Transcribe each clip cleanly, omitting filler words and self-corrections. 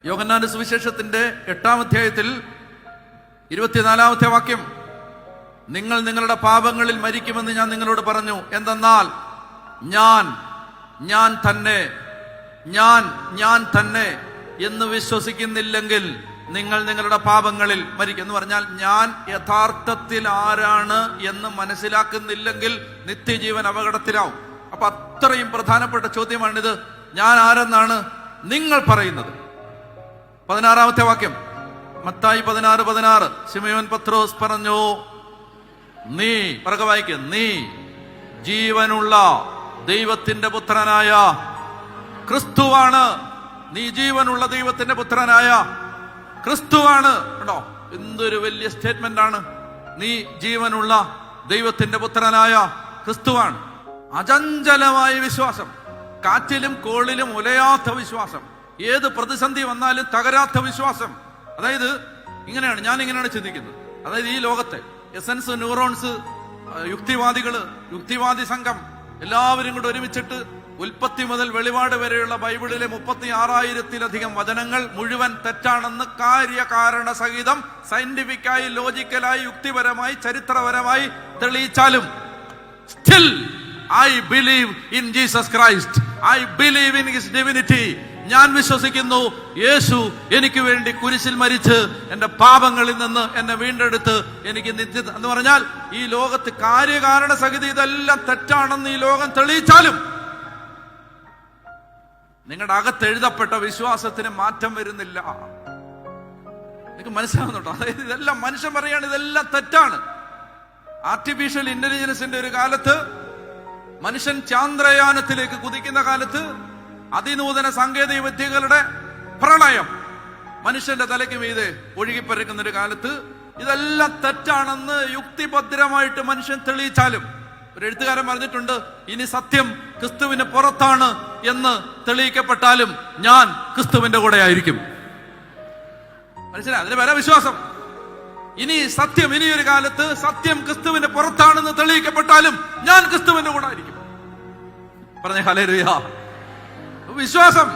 യോഹന്നാന്റെ സുവിശേഷത്തിന്റെ 8-ാം അധ്യായത്തിൽ 24-ാമത്തെ വാക്യം, നിങ്ങൾ നിങ്ങളുടെ പാപങ്ങളിൽ മരിക്കുമെന്ന് ഞാൻ നിങ്ങളോട് പറഞ്ഞു. എന്തെന്നാൽ ഞാൻ തന്നെ എന്ന് വിശ്വസിക്കുന്നില്ലെങ്കിൽ നിങ്ങൾ നിങ്ങളുടെ പാപങ്ങളിൽ മരിക്കും. എന്ന് പറഞ്ഞാൽ ഞാൻ യഥാർത്ഥത്തിൽ ആരാണ് എന്ന് മനസ്സിലാക്കുന്നില്ലെങ്കിൽ നിത്യജീവൻ അപകടത്തിലാവും. അപ്പൊ അത്രയും പ്രധാനപ്പെട്ട ചോദ്യമാണിത്. ഞാൻ ആരെന്നാണ് നിങ്ങൾ പറയുന്നത്? 16-ാമത്തെ വാക്യം, മത്തായി 16:16, ശിമയോൻ പത്രോസ് പറഞ്ഞു, നീ നീ ജീവനുള്ള ദൈവത്തിന്റെ പുത്രനായ ക്രിസ്തുവാണ്. നീ ജീവനുള്ള ദൈവത്തിന്റെ പുത്രനായ ക്രിസ്തുവാണ്. കേട്ടോ, എന്തൊരു വലിയ സ്റ്റേറ്റ്മെന്റ് ആണ്. നീ ജീവനുള്ള ദൈവത്തിന്റെ പുത്രനായ ക്രിസ്തുവാണ്. അചഞ്ചലമായ വിശ്വാസം, കാറ്റിലും കോളിലും ഉലയാത്ത വിശ്വാസം, ഏത് പ്രതിസന്ധി വന്നാലും തകരാത്ത വിശ്വാസം. അതായത് ഞാനിങ്ങനെയാണ് ചിന്തിക്കുന്നത്. അതായത് ഈ ലോകത്തെ എസൻസ്, ന്യൂറോൺസ്, യുക്തിവാദി സംഘം എല്ലാവരും കൂടെ ഒരുമിച്ചിട്ട് ഉൽപ്പത്തി മുതൽ വെളിപാട് വരെയുള്ള ബൈബിളിലെ 36,000-ത്തിലധികം വചനങ്ങൾ മുഴുവൻ തെറ്റാണെന്ന് കാര്യകാരണ സഹിതം സയന്റിഫിക്കായി, ലോജിക്കലായി, യുക്തിപരമായി, ചരിത്രപരമായി തെളിയിച്ചാലും still I believe in Jesus Christ. I believe in his divinity. ഞാൻ വിശ്വസിക്കുന്നു യേശു എനിക്ക് വേണ്ടി കുരിശിൽ മരിച്ച് എന്റെ പാപങ്ങളിൽ നിന്ന് എന്നെ വീണ്ടെടുത്ത് എനിക്ക് നിത്യ എന്ന് പറഞ്ഞാൽ ഈ ലോകത്ത് കാര്യകാരണ സഹിതം ഇതെല്ലാം തെറ്റാണെന്ന് ഈ ലോകം തെളിയിച്ചാലും നിങ്ങളുടെ അകത്ത് എഴുതപ്പെട്ട വിശ്വാസത്തിന് മാറ്റം വരുന്നില്ല. നിങ്ങൾക്ക് മനസ്സിലാവുന്നുണ്ടോ? അതായത് ഇതെല്ലാം മനുഷ്യൻ പറയാണ് ഇതെല്ലാം തെറ്റാണ്. ആർട്ടിഫിഷ്യൽ ഇന്റലിജൻസിന്റെ ഒരു കാലത്ത്, മനുഷ്യൻ ചാന്ദ്രയാനത്തിലേക്ക് കുതിക്കുന്ന കാലത്ത്, അതിനൂതന സാങ്കേതിക വിദ്യകളുടെ പ്രളയം മനുഷ്യന്റെ തലയ്ക്ക് മീതെ ഒഴുകിപ്പരക്കുന്ന ഒരു കാലത്ത് ഇതെല്ലാം തെറ്റാണെന്ന് യുക്തിഭദ്രമായിട്ട് മനുഷ്യൻ തെളിയിച്ചാലും, ഒരു എഴുത്തുകാരൻ പറഞ്ഞിട്ടുണ്ട്, ഇനി സത്യം ക്രിസ്തുവിന് പുറത്താണ് എന്ന് തെളിയിക്കപ്പെട്ടാലും ഞാൻ ക്രിസ്തുവിന്റെ കൂടെ ആയിരിക്കും. മനസ്സിലായി? അതിന് വരെ വിശ്വാസം. ഇനിയൊരു കാലത്ത് സത്യം ക്രിസ്തുവിന്റെ പുറത്താണെന്ന് തെളിയിക്കപ്പെട്ടാലും ഞാൻ ക്രിസ്തുവിന്റെ കൂടെ ആയിരിക്കും. പറഞ്ഞ ഹല്ലേലൂയ. വിശ്വാസം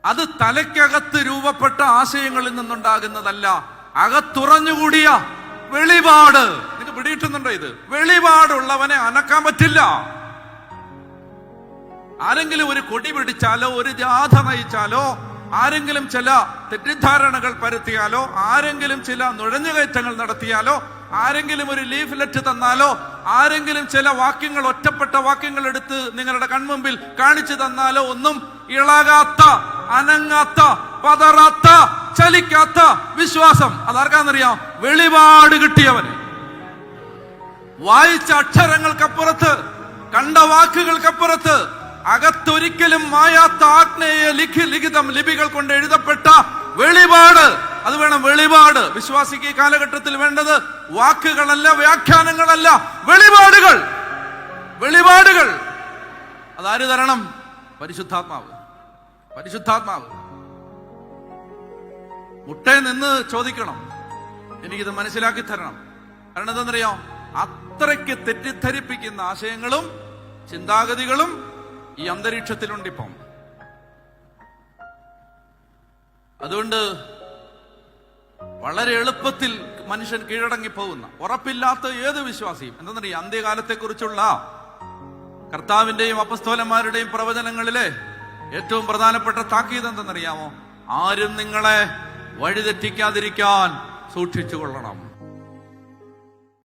അത് തലയ്ക്കകത്ത് രൂപപ്പെട്ട ആശയങ്ങളിൽ നിന്നുണ്ടാകുന്നതല്ല, അകത്തുറഞ്ഞുകൂടിയ വെളിപാട്. നിങ്ങൾക്ക് പിടിയിട്ടുന്നുണ്ടോ? ഇത് വെളിപാടുള്ളവനെ അനക്കാൻ പറ്റില്ല. ആരെങ്കിലും ഒരു കൊടി പിടിച്ചാലോ, ഒരു ജാഥ നയിച്ചാലോ, ആരെങ്കിലും ചില തെറ്റിദ്ധാരണകൾ പരത്തിയാലോ, ആരെങ്കിലും ചില നുഴഞ്ഞുകയറ്റങ്ങൾ നടത്തിയാലോ, ആരെങ്കിലും ഒരു ലീഫ്ലെറ്റ് തന്നാലോ, ആരെങ്കിലും ചില വാക്യങ്ങൾ, ഒറ്റപ്പെട്ട വാക്യങ്ങൾ എടുത്ത് നിങ്ങളുടെ കൺമുമ്പിൽ കാണിച്ചു തന്നാലോ ഒന്നും ഇളകാത്ത, അനങ്ങാത്ത, പതറാത്ത, ചലിക്കാത്ത വിശ്വാസം. അതാർക്കാന്നറിയാം? വെളിപാട് കിട്ടിയവന്. വായിച്ച അക്ഷരങ്ങൾക്കപ്പുറത്ത്, കണ്ട വാക്കുകൾക്കപ്പുറത്ത്, അകത്തൊരിക്കലും മായാത്ത ആഗ്നേയ ലിഖിതം ലിപികൾ കൊണ്ട് എഴുതപ്പെട്ട വെളിപാട്. അത് വേണം, വെളിപാട്. വിശ്വാസിക്ക് ഈ കാലഘട്ടത്തിൽ വേണ്ടത് വാക്കുകളല്ല, വ്യാഖ്യാനങ്ങളല്ല, വെളിപാടുകൾ. അതാര് തരണം? പരിശുദ്ധാത്മാവ്. മുട്ടേ നിന്ന് ചോദിക്കണം, എനിക്കിത് മനസ്സിലാക്കി തരണം. കാരണം എന്തെന്നറിയാം? അത്രയ്ക്ക് തെറ്റിദ്ധരിപ്പിക്കുന്ന ആശയങ്ങളും ചിന്താഗതികളും ഈ അന്തരീക്ഷത്തിലുണ്ടിപ്പം. അതുകൊണ്ട് വളരെ എളുപ്പത്തിൽ മനുഷ്യൻ കീഴടങ്ങി പോകുന്ന, ഉറപ്പില്ലാത്ത ഏത് വിശ്വാസിയും എന്തെന്നറിയാം, അന്ത്യകാലത്തെ കുറിച്ചുള്ള കർത്താവിന്റെയും അപ്പസ്തോലന്മാരുടെയും പ്രവചനങ്ങളിലെ ഏറ്റവും പ്രധാനപ്പെട്ട താക്കീത് എന്തെന്നറിയാമോ? ആരും നിങ്ങളെ വഴിതെറ്റിക്കാതിരിക്കാൻ സൂക്ഷിച്ചു കൊള്ളണം.